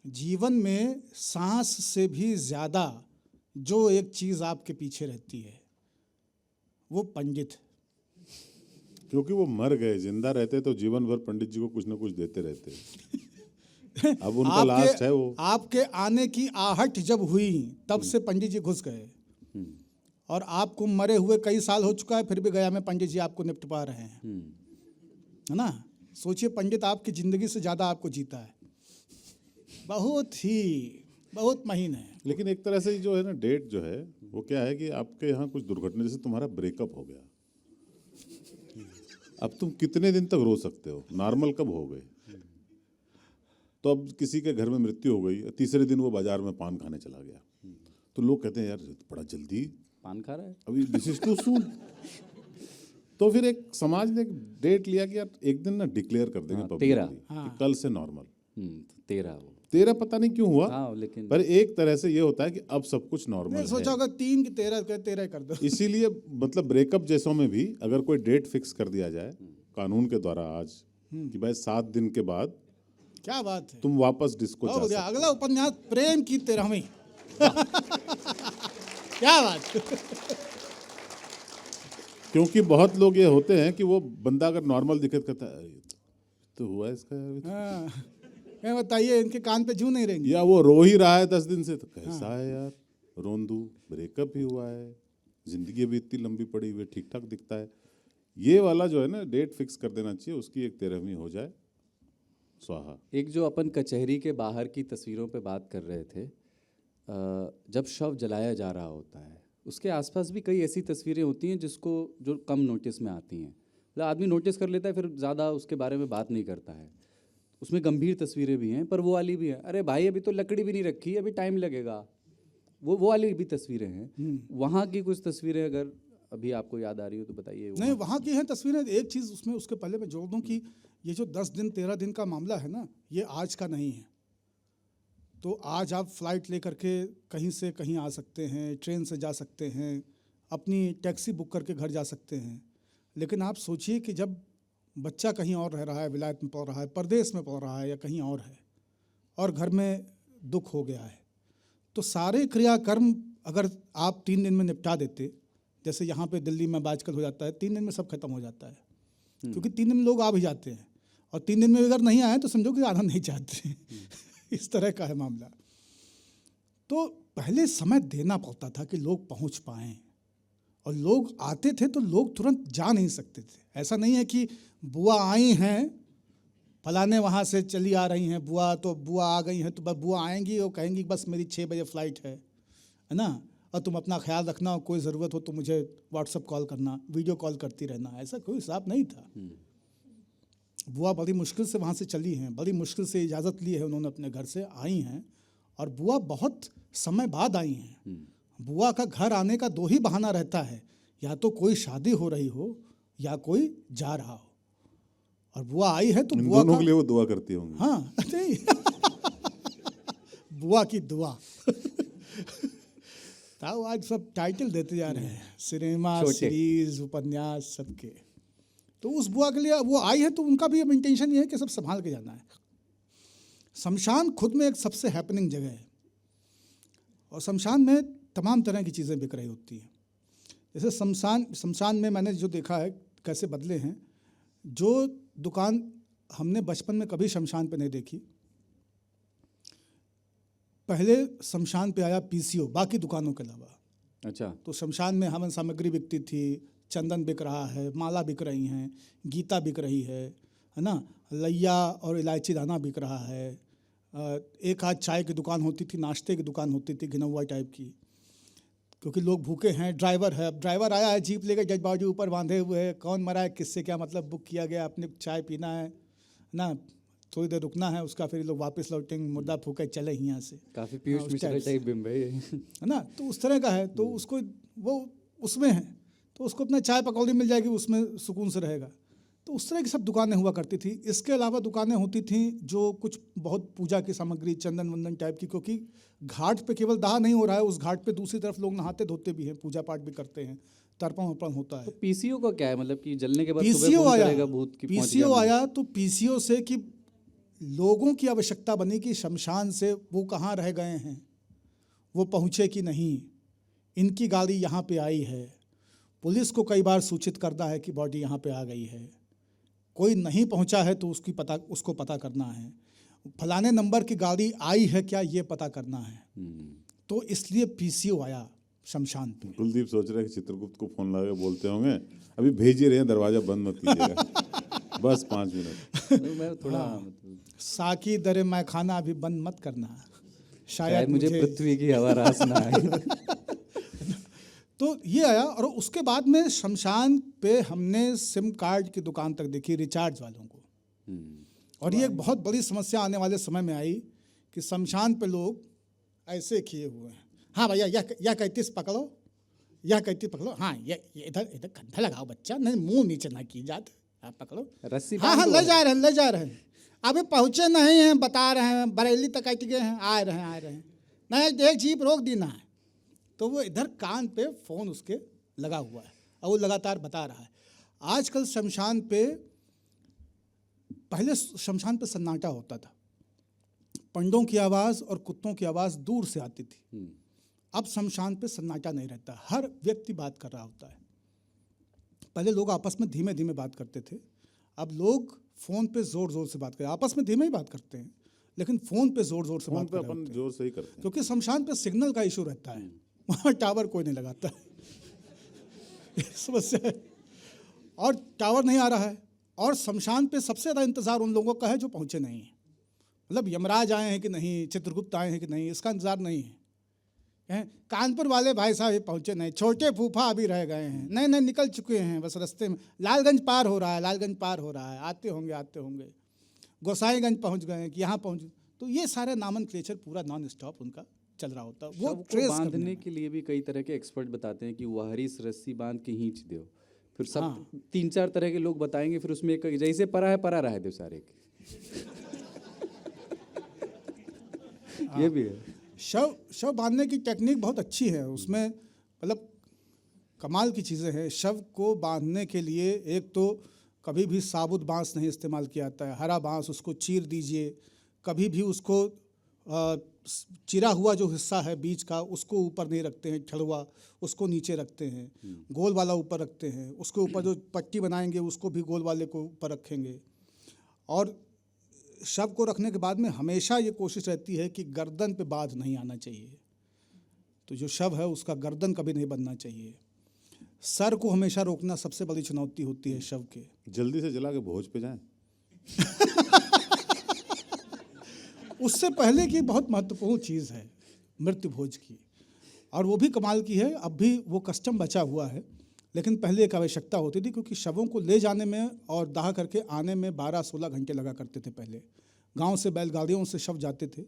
जीवन में सांस से भी ज़्यादा जो एक चीज़ आपके पीछे रहती है वो पंडित है। क्योंकि वो मर गए, जिंदा रहते तो जीवन भर पंडित जी को कुछ ना कुछ देते रहते। अब उनका लास्ट है वो। आपके आने की आहट जब हुई तब से पंडित जी घुस गए और आपको मरे हुए कई साल हो चुका है, फिर भी गया में पंडित जी आपको निपटवा रहे हैं, है ना। सोचिए, पंडित आपकी जिंदगी से ज़्यादा आपको जीता है, बहुत महीन है। लेकिन एक तरह से जो है ना, डेट जो है वो क्या है कि आपके यहाँ कुछ दुर्घटना, जैसे तुम्हारा ब्रेकअप हो गया, अब तुम कितने दिन तक रो सकते हो? नॉर्मल कब हो गए? तो अब किसी के घर में मृत्यु हो गई, तीसरे दिन वो बाजार में पान खाने चला गया, तो लोग कहते हैं यार बड़ा जल्दी पान खा रहा है, अभी दिस इज टू सून। तो फिर एक समाज ने एक डेट लिया कि यार एक दिन ना डिक्लेयर कर देंगे पब्लिकली कि कल से नॉर्मल। 13 पता नहीं क्यों हुआ, लेकिन पर एक तरह से ये होता है कि अब सब कुछ नॉर्मल है। सोचा होगा 3 की 13 कर दो। इसीलिए मतलब ब्रेकअप जैसों में भी अगर कोई डेट फिक्स कर दिया जाए कानून के द्वारा आज कि भाई 7 दिन के बाद, क्या बात है, तुम वापस डिस्को जा सकते हो। अगला उपन्यास प्रेम की 13वीं। क्या बात। क्योंकि बहुत लोग ये होते हैं कि वो बंदा अगर नॉर्मल दिखे कहता है तो हुआ इसका यार, क्या बताइए, इनके कान पे जू नहीं रहेंगे, या वो रो ही रहा है 10 दिन से, तो कैसा है यार, रोंदू, ब्रेकअप ही हुआ है, जिंदगी भी इतनी लंबी पड़ी हुई, ठीक ठाक दिखता है। ये वाला जो है ना, डेट फिक्स कर देना चाहिए, उसकी एक 13वीं हो जाए, स्वाहा। एक जो अपन कचहरी के बाहर की तस्वीरों पे बात कर रहे थे, जब शव जलाया जा रहा होता है उसके आसपास भी कई ऐसी तस्वीरें होती हैं जिसको जो कम नोटिस में आती हैं, मतलब आदमी नोटिस कर लेता है फिर ज़्यादा उसके बारे में बात नहीं करता है। उसमें गंभीर तस्वीरें भी हैं, पर वो वाली भी है, अरे भाई अभी तो लकड़ी भी नहीं रखी, अभी टाइम लगेगा, वो वाली भी तस्वीरें हैं। वहाँ की कुछ तस्वीरें अगर अभी आपको याद आ रही हो तो बताइए। नहीं, वहाँ की हैं तस्वीरें। एक चीज़ उसमें उसके पहले मैं जोड़ दूँ कि ये जो 10 दिन 13 दिन का मामला है ना, ये आज का नहीं है। तो आज आप फ्लाइट लेकर के कहीं से कहीं आ सकते हैं, ट्रेन से जा सकते हैं, अपनी टैक्सी बुक करके घर जा सकते हैं। लेकिन आप सोचिए कि जब बच्चा कहीं और रह रहा है, विलायत में पढ़ रहा है, परदेश में पढ़ रहा है या कहीं और है, और घर में दुख हो गया है, तो सारे क्रियाकर्म अगर आप 3 दिन में निपटा देते, जैसे यहाँ पे दिल्ली में आजकल हो जाता है, 3 दिन में सब खत्म हो जाता है, क्योंकि 3 दिन में लोग आ भी जाते हैं, और 3 दिन में अगर नहीं आए तो समझो कि आना नहीं चाहते। इस तरह का है मामला। तो पहले समय देना पड़ता था कि लोग पहुँच पाएँ, और लोग आते थे तो लोग तुरंत जा नहीं सकते थे। ऐसा नहीं है कि बुआ आई हैं, फलाने वहाँ से चली आ रही हैं बुआ, तो बुआ आ गई हैं तो बस बुआ आएंगी और कहेंगी बस मेरी 6 बजे फ़्लाइट है ना, और तुम अपना ख्याल रखना, और कोई ज़रूरत हो तो मुझे व्हाट्सअप कॉल करना, वीडियो कॉल करती रहना। ऐसा कोई हिसाब नहीं था। बुआ बड़ी मुश्किल से वहाँ से चली हैं, बड़ी मुश्किल से इजाज़त ली है उन्होंने, अपने घर से आई हैं, और बुआ बहुत समय बाद आई हैं। बुआ का घर आने का 2 ही बहाना रहता है, या तो कोई शादी हो रही हो या कोई जा रहा हो, और बुआ आई है तो बुआ दोनों के लिए वो दुआ करती होंगी। हाँ, नहीं। बुआ की दुआ। ताऊ आज सब टाइटल देते जा रहे हैं, सिनेमा, सीरीज, उपन्यास, सबके। तो उस बुआ के लिए वो आई है तो उनका भी अब इंटेंशन ये है कि सब संभाल के जाना है। शमशान खुद में एक सबसे हैपनिंग जगह है, और शमशान में तमाम तरह की चीज़ें बिक रही होती हैं। जैसे शमशान में मैंने जो देखा है कैसे बदले हैं, जो दुकान हमने बचपन में कभी शमशान पे नहीं देखी, पहले शमशान पे आया पीसीओ, बाकी दुकानों के अलावा। अच्छा। तो शमशान में हवन सामग्री बिकती थी, चंदन बिक रहा है, माला बिक रही हैं, गीता बिक रही है ना, लैया और इलायची दाना बिक रहा है, एक आध चाय की दुकान होती थी, नाश्ते की दुकान होती थी घिनौआ टाइप की, क्योंकि लोग भूखे हैं। ड्राइवर है, अब ड्राइवर आया है जीप लेकर, डेड बॉडी ऊपर बांधे हुए है, कौन मरा है किससे क्या मतलब, बुक किया गया, अपने चाय पीना है ना, थोड़ी देर रुकना है, उसका फिर लोग वापस लौटेंगे, मुर्दा फूके चले यहाँ से। काफ़ी पीयूष मिश्रा टाइप बिम्बे है ना, तो उस तरह का है। तो उसको वो उसमें है तो उसको अपना चाय पकौड़ी मिल जाएगी, उसमें सुकून से रहेगा। तो उस तरह की सब दुकानें हुआ करती थी। इसके अलावा दुकानें होती थी जो कुछ बहुत पूजा की सामग्री, चंदन वंदन टाइप की, क्योंकि घाट पे केवल दाह नहीं हो रहा है, उस घाट पे दूसरी तरफ लोग नहाते धोते भी हैं, पूजा पाठ भी करते हैं, तर्पण वर्पण होता है। तो पीसीओ का क्या है, मतलब कि जलने के बाद पीसीओ आया, भूत की पीसीओ आया तो पीसीओ से कि लोगों की आवश्यकता बनी कि शमशान से वो कहाँ रह गए हैं, वो पहुँचे कि नहीं, इनकी गाड़ी यहाँ पे आई है, पुलिस को कई बार सूचित करना है कि बॉडी यहाँ पे आ गई है, कोई नहीं पहुँचा है तो उसको पता करना है, फलाने नंबर की गाड़ी आई है क्या ये पता करना है। तो इसलिए पीसीओ आया शमशान पे। कुलदीप सोच रहे हैं कि चित्रगुप्त को फोन लगा के बोलते होंगे अभी भेज ही रहे हैं, दरवाजा बंद मत कीजिएगा बस 5 मिनट। मैं थोड़ा मतलब साकी दरे मैं खाना अभी बंद मत करना, शायद मुझे पृथ्वी की हवा रास ना आए। तो ये आया। और उसके बाद में शमशान पे हमने सिम कार्ड की दुकान तक देखी रिचार्ज वालों को। और ये एक बहुत बड़ी समस्या आने वाले समय में आई कि शमशान पे लोग ऐसे किए हुए हैं, हाँ भैया यह कैतीस पकड़ो, यह कैतीस पकड़ो, हाँ ये इधर इधर कंधा लगाओ बच्चा, नहीं मुंह नीचे ना की जात, हाँ पकड़ो, रस्सी हाँ हाँ ले जा रहे हैं अभी पहुँचे नहीं हैं, बता रहे हैं बरेली तक अट गए हैं, आ रहे हैं नहीं एक जीप रोक देना है। तो वो इधर कान पे फ़ोन उसके लगा हुआ है और वो लगातार बता रहा है। आजकल शमशान पे, पहले शमशान पे सन्नाटा होता था, पंडों की आवाज़ और कुत्तों की आवाज़ दूर से आती थी। अब शमशान पे सन्नाटा नहीं रहता, हर व्यक्ति बात कर रहा होता है। पहले लोग आपस में धीमे धीमे बात करते थे, अब लोग फ़ोन पे ज़ोर ज़ोर से बात करते हैं। आपस में धीमे ही बात करते हैं लेकिन फ़ोन पे ज़ोर ज़ोर से बात करते हैं। अपन जोर से ही करते हैं क्योंकि शमशान पे सिग्नल का इशू रहता है, वहाँ टावर कोई नहीं लगाता समस्या है। और टावर नहीं आ रहा है, और शमशान पे सबसे ज़्यादा इंतज़ार उन लोगों का है जो पहुँचे नहीं हैं। मतलब यमराज आए हैं कि नहीं, चित्रगुप्त आए हैं कि नहीं, इसका इंतज़ार नहीं है। कानपुर वाले भाई साहब ये पहुँचे नहीं, छोटे फूफा अभी रह गए हैं, नहीं निकल चुके हैं बस रास्ते में, लालगंज पार हो रहा है, आते होंगे, गोसाईगंज पहुँच गए हैं कि यहाँ पहुँच। तो ये सारे नामनक्लेचर पूरा नॉन स्टॉप उनका चल रहा होता है। वो ट्रेस बांधने के लिए भी कई तरह के एक्सपर्ट बताते हैं कि वाहरी रस्सी बांध के खींच दो, फिर सब 3-4 तरह के लोग बताएंगे, फिर उसमें एक जैसे परा रह दो सारे ये भी है। शव बांधने की टेक्निक बहुत अच्छी है, उसमें मतलब कमाल की चीज़ें हैं। शव को बांधने के लिए एक तो कभी भी साबुत बांस नहीं इस्तेमाल किया जाता है, हरा बांस, उसको चीर दीजिए। कभी भी उसको चिरा हुआ जो हिस्सा है बीच का उसको ऊपर नहीं रखते हैं, ठड़ुआ उसको नीचे रखते हैं, गोल वाला ऊपर रखते हैं, उसके ऊपर जो पट्टी बनाएंगे उसको भी गोल वाले को ऊपर रखेंगे। और शव को रखने के बाद में हमेशा ये कोशिश रहती है कि गर्दन पे बाध नहीं आना चाहिए, तो जो शव है उसका गर्दन कभी नहीं बनना चाहिए। सर को हमेशा रोकना सबसे बड़ी चुनौती होती है शव के। जल्दी से जला के भोज पे जाएं। उससे पहले की बहुत महत्वपूर्ण चीज़ है मृत्यु भोज की, और वो भी कमाल की है। अब भी वो कस्टम बचा हुआ है, लेकिन पहले एक आवश्यकता होती थी, क्योंकि शवों को ले जाने में और दाह करके आने में 12-16 घंटे लगा करते थे। पहले गांव से बैलगाड़ियों से शव जाते थे,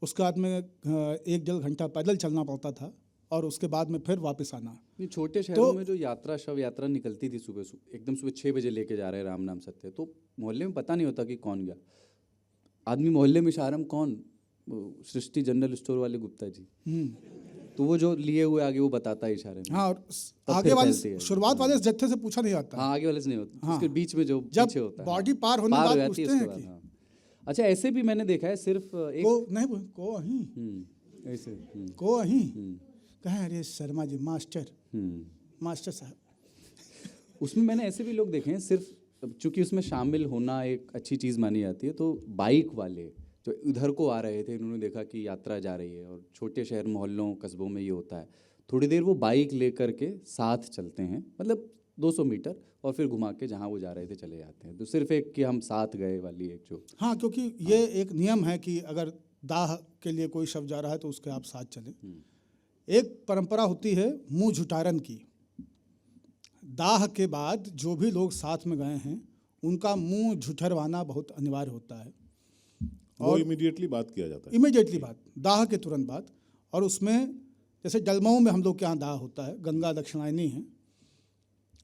उसके बाद में 1-1.5 घंटा पैदल चलना पड़ता था, और उसके बाद में फिर वापस आना। छोटे शहरों में जो शव यात्रा निकलती थी एकदम सुबह 6 बजे लेके जा रहे हैं राम नाम सत्य, तो मोहल्ले में पता नहीं होता कि कौन गया। आदमी मोहल्ले में इशारा में कौन, सृष्टि जनरल स्टोर वाले गुप्ता जी, तो वो जो लिए हुए आगे वो बताता है इशारे में। हाँ, और आगे वाले शुरुआत वाले जत्थे से पूछा नहीं जाता। हाँ, आगे वाले से नहीं होता। हाँ, उसके बीच में जो पीछे होता है, बॉडी पार होने के बाद पूछते हैं कि हाँ। अच्छा, ऐसे भी मैंने देखा है सिर्फ एक को नहीं को अहीं ऐसे को अहीं कहें, अरे शर्मा जी मास्टर साहब। उसमें मैंने ऐसे भी लोग देखे हैं, सिर्फ चूंकि उसमें शामिल होना एक अच्छी चीज़ मानी जाती है, तो बाइक वाले जो इधर को आ रहे थे, इन्होंने देखा कि यात्रा जा रही है, और छोटे शहर मोहल्लों कस्बों में ये होता है, थोड़ी देर वो बाइक लेकर के साथ चलते हैं, मतलब 200 मीटर, और फिर घुमा के जहाँ वो जा रहे थे चले जाते हैं। तो सिर्फ एक कि हम साथ गए वाली एक जो, हाँ, क्योंकि ये एक नियम है कि अगर दाह के लिए कोई शव जा रहा है तो उसके आप साथ चलें। एक परंपरा होती है मुंह झुटारन की। दाह के बाद जो भी लोग साथ में गए हैं उनका मुंह झुठरवाना बहुत अनिवार्य होता है, और इमीडिएटली बात किया जाता है, इमीडिएटली बात, दाह के तुरंत बाद। और उसमें जैसे डलमऊ में हम लोग के यहाँ दाह होता है, गंगा दक्षिणायनी है,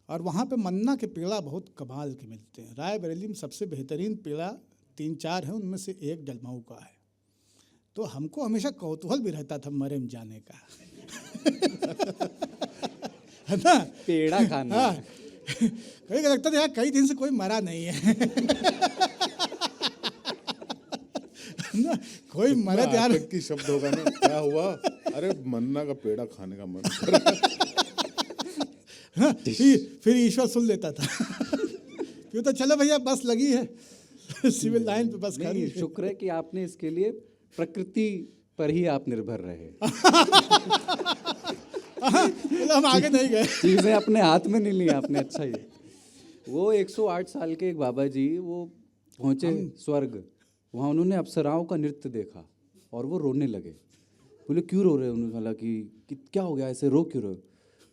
और वहाँ पे मन्ना के पेड़ा बहुत कमाल के मिलते हैं। रायबरेली में सबसे बेहतरीन पेड़ा 3-4 हैं, उनमें से एक डलमऊ का है। तो हमको हमेशा कौतूहल भी रहता था मरे में जाने का है ना, पेड़ा खाना। हाँ, कभी लगता था यार कई दिन से कोई मरा नहीं है ना कोई मरे यार। आतंकी शब्द होगा ना, क्या हुआ, अरे मन्ना का पेड़ा खाने का मन कर रहा है। हाँ, फिर ईश्वर सुन लेता था। फिर तो चलो भैया बस लगी है, सिविल लाइन पे बस खड़ी नहीं, है। शुक्र है कि आपने इसके लिए प्रकृति पर ही आप निर्भर रहे। मतलब हम आगे नहीं गए। चीजें अपने हाथ में नहीं ली आपने, अच्छा ही। वो 108 साल के एक बाबा जी, वो पहुंचे स्वर्ग, वहाँ उन्होंने अप्सराओं का नृत्य देखा और वो रोने लगे। बोले क्यों रो रहे हो? उन्होंने बोला कि क्या हो गया, ऐसे रो क्यों रहे हो?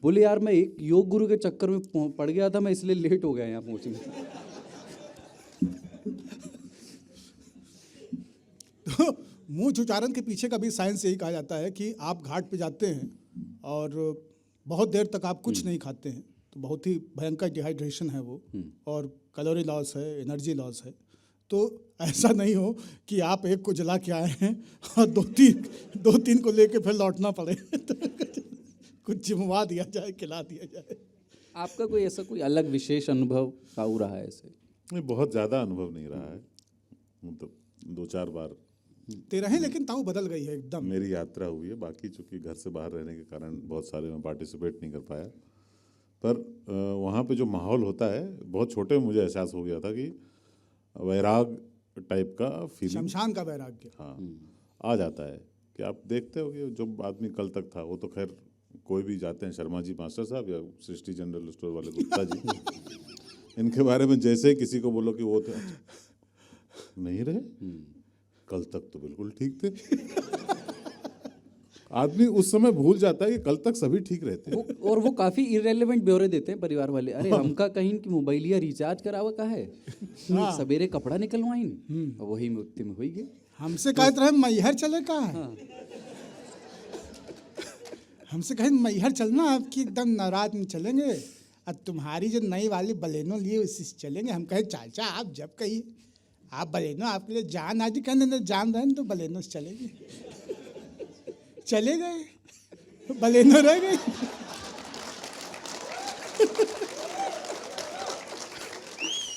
बोले यार मैं एक योग गुरु के चक्कर में पड़ गया था, मैं इसलिए लेट हो गया यहाँ पहुँचने। तो मूंछ उच्चारण के पीछे का भी साइंस यही कहा जाता है कि आप घाट पे जाते हैं और बहुत देर तक आप कुछ नहीं खाते हैं, तो बहुत ही भयंकर डिहाइड्रेशन है वो, और कैलोरी लॉस है, एनर्जी लॉस है। तो ऐसा नहीं हो कि आप एक को जला के आए हैं और दो तीन को लेके फिर लौटना पड़े। तो कुछ जिम्मेवार दिया जाए, खिला दिया जाए। आपका कोई ऐसा कोई अलग विशेष अनुभव काऊ रहा है ऐसे? नहीं, बहुत ज़्यादा अनुभव नहीं रहा है, मतलब 2-4 बार तेरा है, लेकिन ताऊ बदल गई है एकदम। मेरी यात्रा हुई है। बाकी चूंकि घर से बाहर रहने के कारण बहुत सारे में पार्टिसिपेट नहीं कर पाया, पर वहाँ पे जो माहौल होता है, बहुत छोटे में मुझे एहसास हो गया था कि वैराग टाइप का फीलिंग, शमशान का वैराग्य। हाँ, आ जाता है कि आप देखते हो कि जो आदमी कल तक था वो तो खैर कोई भी जाते हैं, शर्मा जी मास्टर साहब या सृष्टि जनरल स्टोर वाले गुप्ता जी, इनके बारे में जैसे ही किसी को बोलो कि वो थे, नहीं रहे, कल तक तो बिल्कुल ठीक थे। आदमी उस समय भूल जाता है कि कल तक सभी ठीक रहते हैं। और वो काफी इररेलेवेंट ब्यौरे देते हैं परिवार वाले। अरे हमका कहीं की मोबाइलिया रिचार्ज करावा का है, सवेरे कपड़ा निकलवाइन, वही में उत्ती में हुई गई। हमसे कहते रहे मैहर चले का है, हमसे कहे मैहर चलना, आपकी एकदम नाराज में चलेंगे, और तुम्हारी जो नई वाली बलेनो लिए उसी से चलेंगे। हम कहे चाचा आप जब कहिए, आप बलेनो आपके लिए जान, आज कहने जान रहे तो बलेनो से चलेंगे। चले गए, बलेनो रह गई।